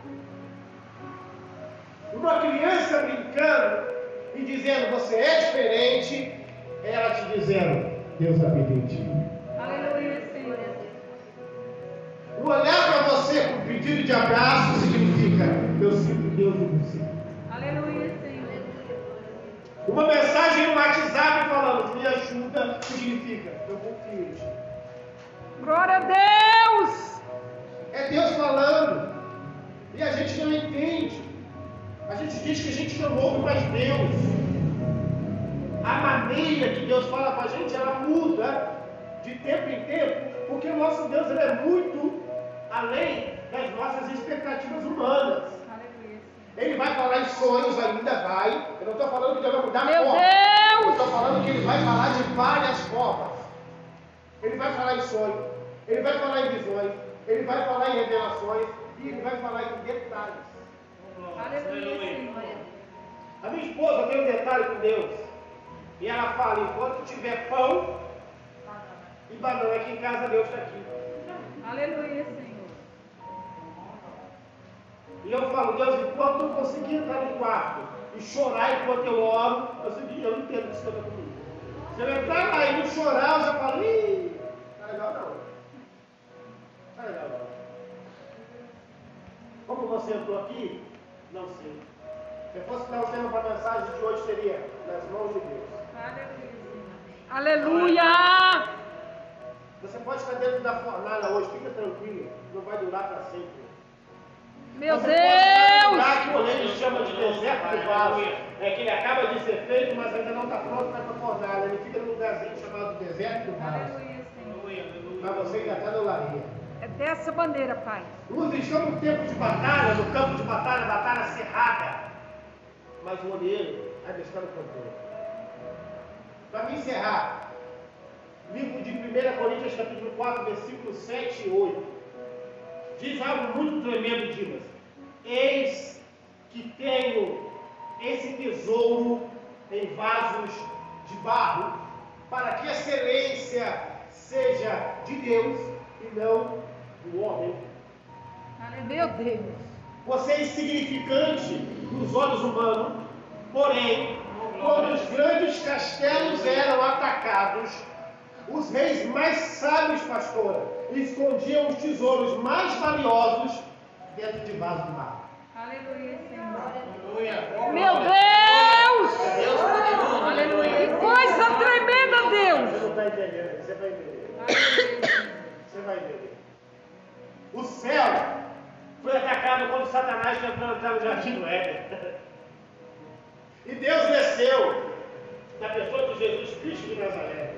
Uma criança brincando e dizendo, você é diferente, ela te dizendo, Deus habita em ti. Aleluia, Senhor. O olhar para você com pedido de abraço significa, eu sinto Deus em você. Aleluia, Senhor. Uma mensagem no WhatsApp falando, me ajuda, significa, eu confio em ti. Glória a Deus. É Deus falando. E a gente não entende. A gente diz que a gente não ouve mais Deus. A maneira que Deus fala para a gente, ela muda de tempo em tempo, porque o nosso Deus ele é muito além das nossas expectativas humanas. Aleluia, Senhor. Ele vai falar em sonhos ainda, vai. Eu não estou falando que Deus vai mudar Meu forma. Eu Deus. estou falando que ele vai falar de várias formas. Ele vai falar em sonhos, ele vai falar em visões, ele vai falar em revelações e ele vai falar em detalhes. Aleluia, Senhor. A minha esposa tem um detalhe com Deus. E ela fala, enquanto tiver pão e banana aqui em casa, Deus está aqui. Aleluia, Senhor. E eu falo, Deus, enquanto eu conseguir entrar no quarto e chorar enquanto eu oro, eu não entendo o que você está comigo. Se eu entrar lá e não chorar, eu já falo, ih, tá legal não. Tá legal não. Como você entrou aqui, não sei. Se eu fosse dar um tema para a mensagem de hoje, seria nas mãos de Deus. Aleluia, Senhor. Aleluia. Você pode estar dentro da fornalha hoje, fica tranquilo, não vai durar para sempre. Meu Você pode estar num Deus. lugar que o Olê chama de deserto do vaso. É que ele acaba de ser feito, mas ainda não está pronto para a fornalha. Ele fica num lugarzinho chamado deserto do vaso. Aleluia, Senhor. Mas você ainda está na olaria. É dessa maneira, Pai. Nós estamos no tempo de batalha, no campo de batalha, batalha cerrada. Mas o olheiro Ainda está no controle. Para me encerrar, livro de 1 Coríntios, capítulo 4, versículos 7 e 8. Diz algo muito tremendo, Dimas. Eis que tenho esse tesouro em vasos de barro, para que a excelência seja de Deus e não do homem. Meu Deus. Você é insignificante nos olhos humanos, porém, quando os grandes castelos eram atacados, os reis mais sábios, pastora, escondiam os tesouros mais valiosos dentro de vasos de barro. Aleluia, Senhor. Aleluia. Meu Deus! Deus, aleluia. Que coisa tremenda, Deus! Você não está entendendo, você vai entender. Aleluia. Você vai entender. O céu foi atacado quando Satanás tentou entrar no jardim do Éden. E Deus desceu na pessoa de Jesus Cristo de Nazaré.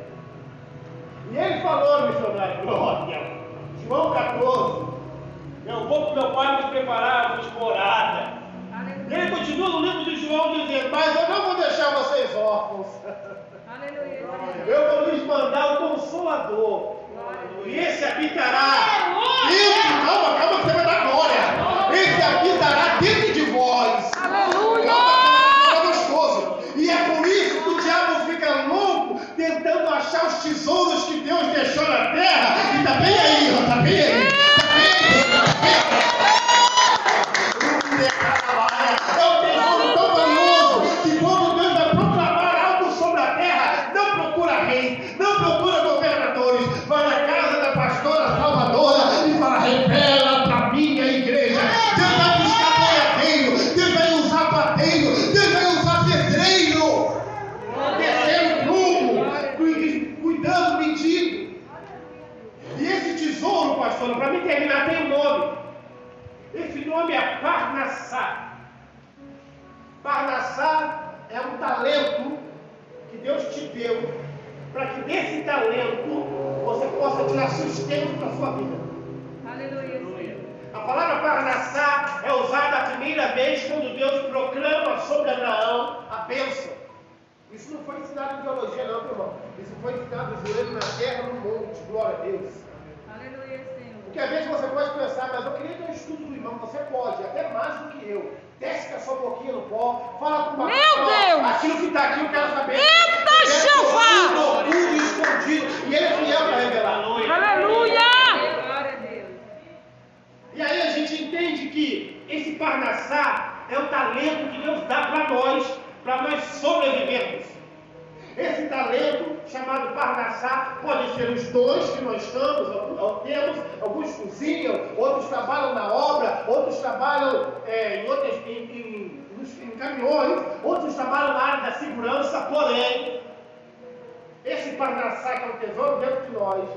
E ele falou, missionário, glória, João 14, eu vou para o meu pai me preparar uma morada. E ele continua no livro de João dizendo, mas eu não vou deixar vocês órfãos. Aleluia, Senhor. Eu vou lhes mandar o Consolador. E esse habitará. Isso, calma, que você vai dar glória. Esse habitará dentro de vós. Aleluia! É gostoso. E é por isso que o diabo fica louco tentando achar os tesouros que Deus deixou na terra. E tá bem aí, ó, tá bem aí. É um tesouro tão valioso que quando Deus vai proclamar algo sobre a terra, não procura reis, não procura governadores, vai na casa da pastora Salvadora e fala, revela para minha igreja. Deus vai buscar boiadeiro, Deus vai usar padeiro, Deus vai usar pedreiro, descendo plumo, cuidando, medindo. E esse tesouro, pastora, para mim terminar, tem um nome. Esse nome é Parnassá. Parnassá é um talento que Deus te deu para que desse talento você possa tirar sustento para a sua vida. Aleluia, Senhor. A palavra Parnassá é usada a primeira vez quando Deus proclama sobre Abraão a bênção. Isso não foi ensinado em teologia não, meu irmão. Isso foi ensinado joelho na terra, no monte. Glória a Deus. Aleluia, Senhor. Porque às vezes você pode pensar, mas eu queria ter um estudo do irmão. Você pode, até mais do que eu. Desce com a sua boquinha no pó, fala com o Meu Deus! Aquilo que está aqui eu quero saber. Eita, Jeová! Tudo escondido. E ele é fiel para revelar. Aleluia! Glória a Deus. E aí a gente entende que esse Parnassá é o talento que Deus dá para nós sobrevivermos. Esse talento, chamado Parnassá, pode ser os dons que nós temos, alguns cozinham, outros trabalham na obra, outros trabalham em caminhões, outros trabalham na área da segurança, porém, esse Parnassá, que é um tesouro dentro de nós,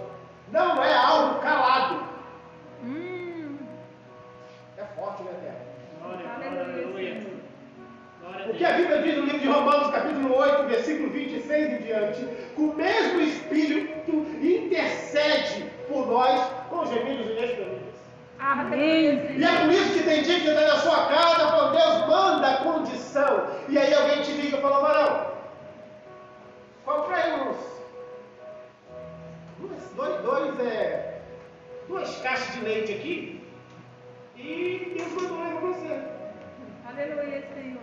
não é algo calado. É forte, né, terra? Aleluia, Senhor. O que a Bíblia diz no livro de Romanos, capítulo 8, versículo 26 em diante, que o mesmo Espírito intercede por nós com gemidos inexprimíveis. Amém. E é por isso que tem dia que você está na sua casa, quando Deus manda a condição, e aí alguém te liga e fala, Marão, compra aí duas caixas de leite aqui, e Deus mandou aí para você. Aleluia, Senhor.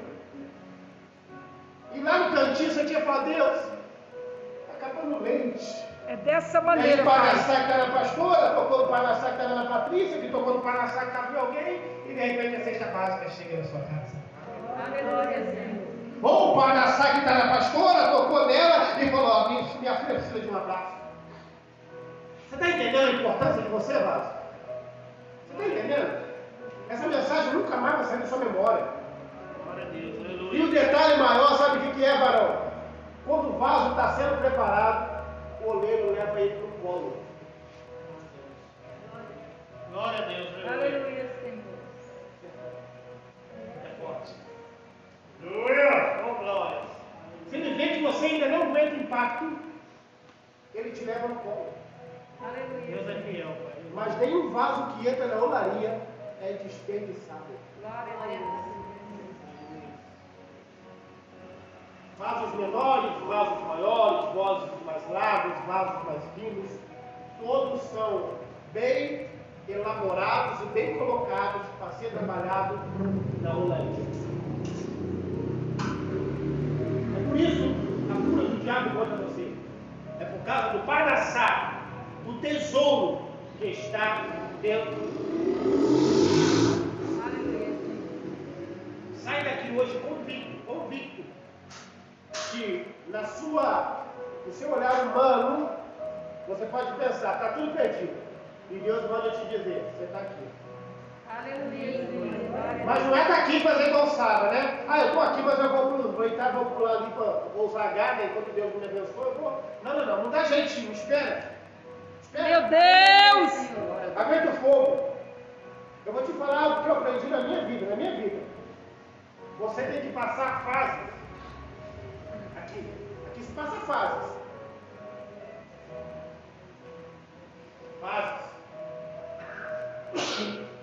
E lá no cantinho você tinha falado, Deus, está acabando o leite. É dessa E aí maneira, o Pai. Parnassá que está na pastora, tocou no Parnassá que estava na Patrícia, que tocou no Parnassá que estava em alguém, e de repente a cesta básica chega na sua casa. Aleluia, Senhor. Ou o Parnassá que está na pastora, tocou nela e falou, ó, minha filha precisa de um abraço. Você está entendendo a importância de você, Vaso? Você está entendendo? Essa mensagem nunca mais vai sair da sua memória. Glória a Deus, E aleluia. o detalhe maior, sabe o que é, varão? Quando o vaso está sendo preparado, o oleiro leva ele para o colo. Glória a Deus, aleluia. Aleluia, Senhor. É forte. Aleluia! Oh, glória. Se ele vê que você ainda não aguenta o impacto, ele te leva no colo. Aleluia. Deus é fiel, Pai. Mas nenhum vaso que entra na olaria é desperdiçado. Glória a Deus. vasos menores, vasos maiores, vasos mais largos, vasos mais finos, todos são bem elaborados e bem colocados para ser trabalhado na rolante. É por isso a cura do diabo contra você. É por causa do palhaçar, do tesouro que está dentro. Sai daqui hoje convicto que no seu olhar humano, você pode pensar, está tudo perdido. E Deus manda te dizer, você está aqui. Aleluia. Mas não é estar aqui fazer igual Sara, né? Eu estou aqui, mas eu vou pular ali, vou usar a gada enquanto Deus me abençoe. Não dá jeitinho, espera. Meu Deus! Aguenta o fogo. Eu vou te falar algo que eu aprendi na minha vida. Você tem que passar fases. Aqui se passa fases.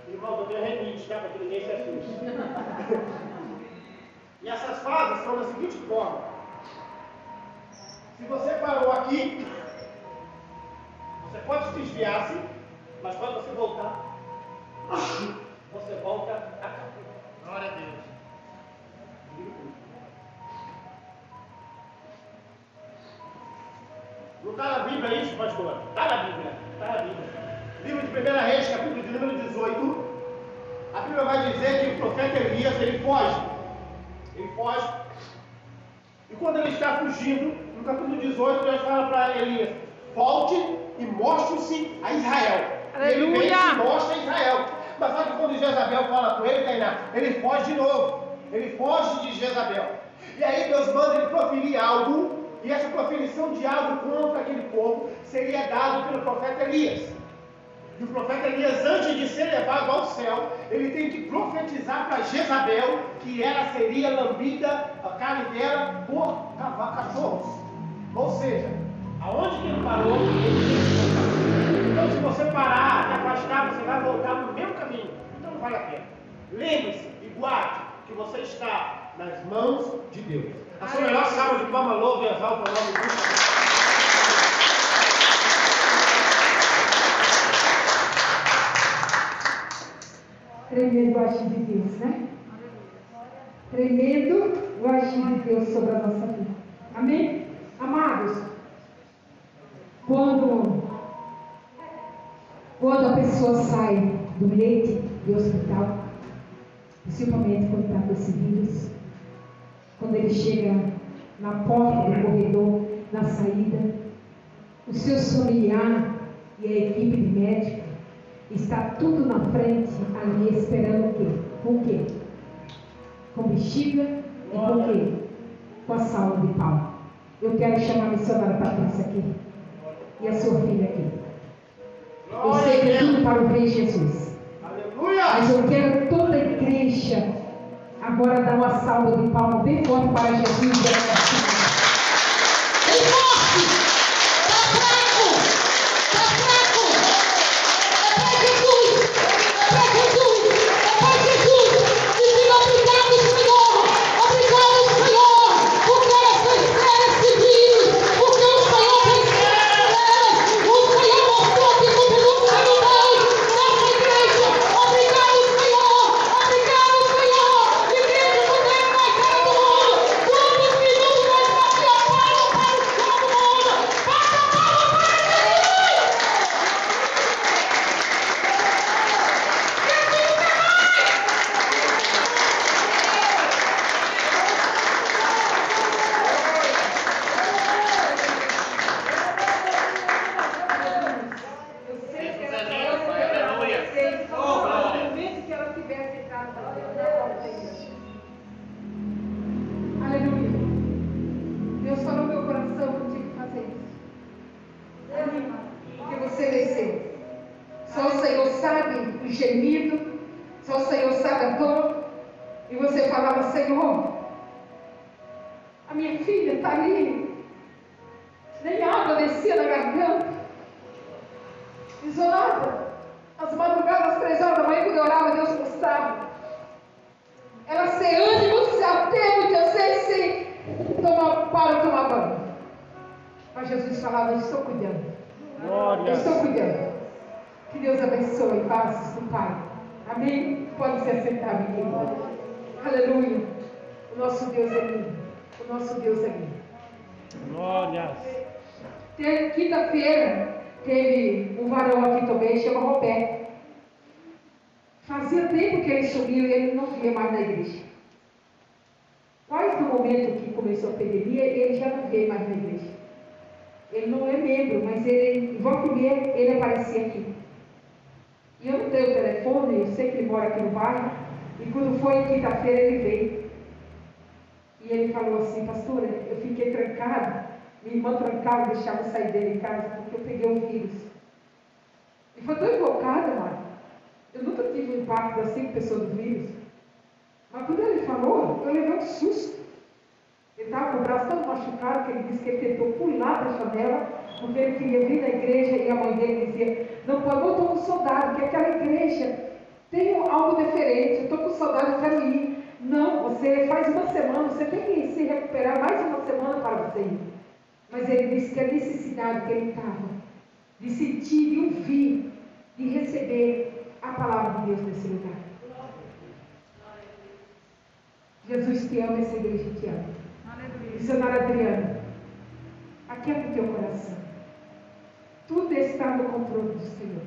Irmão, eu tenho rinite, tá? Para que ninguém se assuste. E essas fases são da seguinte forma. Se você parou aqui, você pode se desviar, sim, mas quando você voltar, você volta a cá. Glória a Deus. Não está na Bíblia isso, pastor? Está na Bíblia. Livro de 1 Reis, capítulo de número 18. A Bíblia vai dizer que o profeta Elias, ele foge. E quando ele está fugindo, no capítulo 18, Deus fala para Elias: volte e mostre-se a Israel. Aleluia! Ele vem e se mostra a Israel. Mas sabe que quando Jezabel fala com ele, Tainá, ele foge de novo. Ele foge de Jezabel. E aí Deus manda ele proferir algo. E essa proferição de algo contra aquele povo seria dado pelo profeta Elias. E o profeta Elias, antes de ser levado ao céu, ele tem que profetizar para Jezabel que ela seria lambida, a carne dela, por cachorros. Ou seja, aonde que ele parou, ele tem que voltar. Então, se você parar, se afastar, você vai voltar no mesmo caminho. Então não vale a pena. Lembre-se e guarde que você está nas mãos de Deus. A sua melhor salva de palma, louva e exalta o nome de Deus. Tremendo o agir de Deus, né? Tremendo o agir de Deus sobre a nossa vida. Amém? Amados, quando a pessoa sai do leite do hospital, principalmente quando está com esse vírus, quando ele chega na porta do corredor, na saída, os seus familiares e a equipe de médico está tudo na frente ali esperando o quê? Com o quê? Combustível e com o quê? Com a salva de palma. Eu quero chamar a missionária Patrícia aqui e a sua filha aqui. Eu sei que é tudo para o Rei Jesus. Mas eu quero toda a igreja agora dar uma salva de palma bem forte para Jesus. Bem forte! Tomar para tomar banho. Mas Jesus falava, eu estou cuidando. Glória. Eu estou cuidando. Que Deus abençoe em paz do Pai. Amém? Pode se assentar, minha querida. Aleluia. O nosso Deus é lindo. O nosso Deus é lindo. Glórias. Quinta-feira teve um varão aqui também, chama Roberto. Fazia tempo que ele sumiu e ele não vinha mais na igreja. Quase no momento que começou a pandemia, ele já não veio mais na igreja. Ele não é membro, mas ele, volta e meia, ele aparecia aqui. E eu não tenho telefone, eu sei que ele mora aqui no bairro. E quando foi quinta-feira, ele veio. E ele falou assim, pastora, eu fiquei trancado. Minha irmã trancava, deixava eu sair dele em casa, porque eu peguei um vírus. E foi tão invocada, mano. Eu nunca tive um impacto assim com pessoa do vírus. Mas quando ele falou, eu levei um susto. Ele estava com o braço tão machucado que ele disse que ele tentou pular da janela, porque ele queria vir na igreja e a mãe dele dizia, não pode, eu estou com saudade, porque aquela igreja tem algo diferente, eu estou com saudade, eu quero ir. Não, você faz uma semana, você tem que se recuperar mais uma semana para você ir. Mas ele disse que a necessidade que ele estava de sentir, de ouvir, de receber a palavra de Deus nesse lugar. Jesus te ama, essa igreja te ama. Missionária Adriana, aquieta o teu coração. Tudo está no controle do Senhor.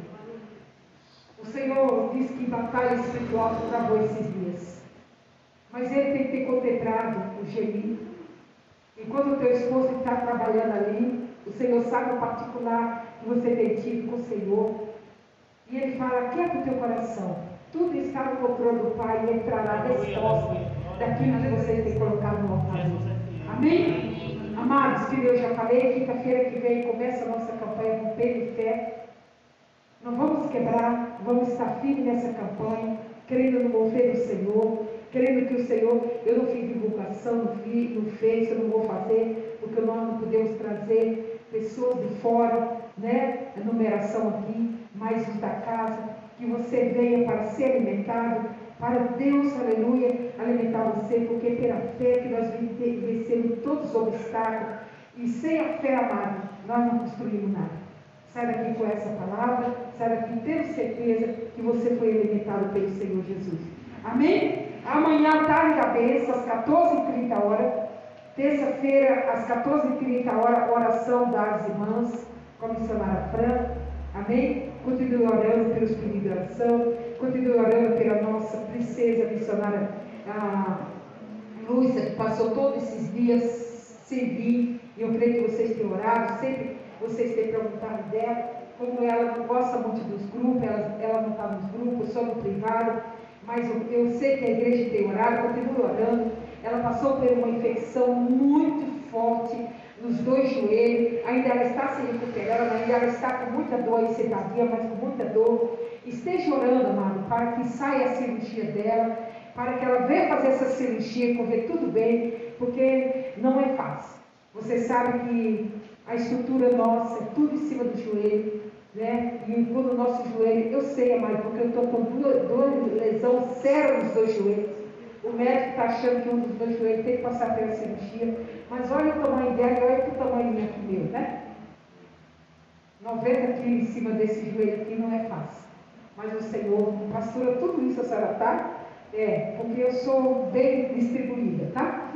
O Senhor diz que batalha espiritual travou esses dias. Mas Ele tem te contemplado o gemido. Enquanto o teu esposo está trabalhando ali, o Senhor sabe o particular que você tem tido com o Senhor. E Ele fala, aquieta o teu coração. Tudo está no controle do Pai e entrará a resposta daquilo que você tem colocado no altar. Amém? Amados, que eu já falei, quinta-feira que vem começa a nossa campanha Romper em Fé. Não vamos quebrar, vamos estar firmes nessa campanha, crendo no mover do Senhor, crendo que o Senhor, eu não fiz divulgação, não fez, eu não vou fazer, porque nós não podemos trazer pessoas de fora, né? A numeração aqui, mais os da casa, que você venha para ser alimentado, para Deus, aleluia, alimentar você, porque pela fé que nós vencemos todos os obstáculos, e sem a fé, amado, nós não construímos nada. Sai daqui com essa palavra, sai daqui tendo certeza que você foi alimentado pelo Senhor Jesus. Amém? Amanhã, tarde da bênção, às 14h30, terça-feira, às 14h30, oração das irmãs, com a missionária Fran. Amém? Continue orando pelos pedidos de oração, continue orando pela nossa princesa missionária Lúcia, que passou todos esses dias sem vir, e eu creio que vocês têm orado, sempre vocês têm perguntado dela, como ela não gosta muito dos grupos, ela não está nos grupos, só no privado, mas eu sei que a igreja tem orado, continue orando. Ela passou por uma infecção muito forte nos dois joelhos, ainda ela está se recuperando, ainda ela está com muita dor em sentadia, mas com muita dor. Esteja orando, amado, para que saia a cirurgia dela, para que ela venha fazer essa cirurgia, correr tudo bem, porque não é fácil. Você sabe que a estrutura nossa é tudo em cima do joelho, né? E quando o nosso joelho, eu sei, amado, porque eu estou com duas lesões sérias nos dois joelhos. O médico está achando que um dos dois joelhos tem que passar pela cirurgia, mas olha o tamanho dela e olha o tamanho aqui meu, né? 90 quilos em cima desse joelho aqui não é fácil. Mas o Senhor, pastora, tudo isso a senhora está? Porque eu sou bem distribuída, tá?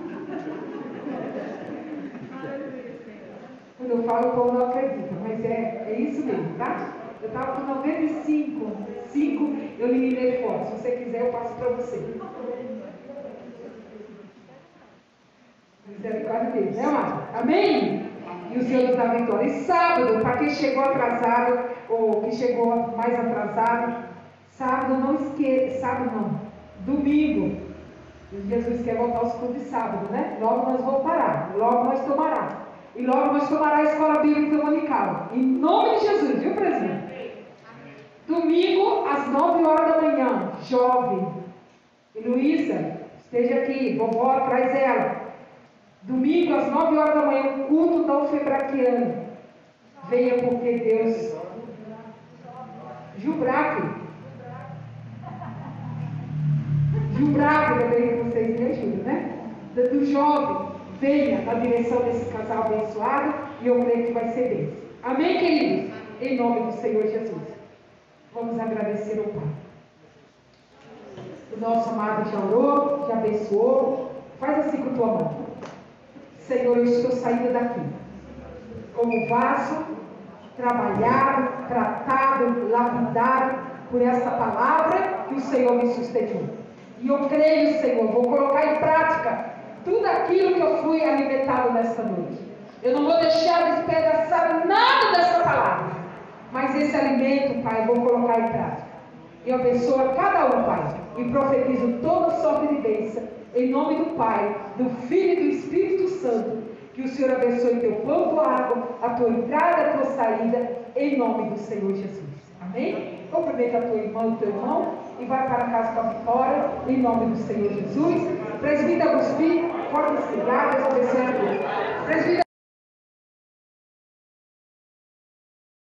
Quando eu falo, o povo não acredita, mas é isso mesmo, tá? Eu estava com 95, 5 eu eliminei fora. Se você quiser, eu passo para você. Misericórdia dele, né, amado? Amém? E o Senhor nos dá vitória. E sábado, para quem chegou atrasado, ou que chegou mais atrasado, sábado não esqueça, sábado não, domingo. Jesus quer voltar aos cultos de sábado, né? Logo nós voltará, logo nós tomará. E logo nós tomará a escola bíblica dominical. Em nome de Jesus, viu, presidente? Domingo, às 9h da manhã, jovem. Heloísa, esteja aqui, vovó, traz ela. Domingo, às 9h da manhã, o culto da Febraquiano. Venha porque Deus. Gilbraque também, que vocês me ajudam, né? Do jovem. venha na direção desse casal abençoado e eu creio que vai ser bênção. Amém, queridos? Em nome do Senhor Jesus. Vamos agradecer ao Pai. O nosso amado já orou, já abençoou. Faz assim com a tua mão. Senhor, eu estou saindo daqui como vaso, trabalhado, tratado, lapidado por essa palavra que o Senhor me sustentou. E eu creio, Senhor, vou colocar em prática tudo aquilo que eu fui alimentado nesta noite. Eu não vou deixar despedaçar nada dessa palavra, mas esse alimento, Pai, eu vou colocar em prática. Eu abençoo a cada um, Pai, e profetizo toda sorte de bênção, em nome do Pai, do Filho e do Espírito Santo. Que o Senhor abençoe teu pão, tua água, a tua entrada, a tua saída, em nome do Senhor Jesus. Amém? Cumprimenta a tua irmã e o teu irmão e vai para casa com a vitória, em nome do Senhor Jesus. Presbítero Agostinho, forte cidade, abençoe a todos.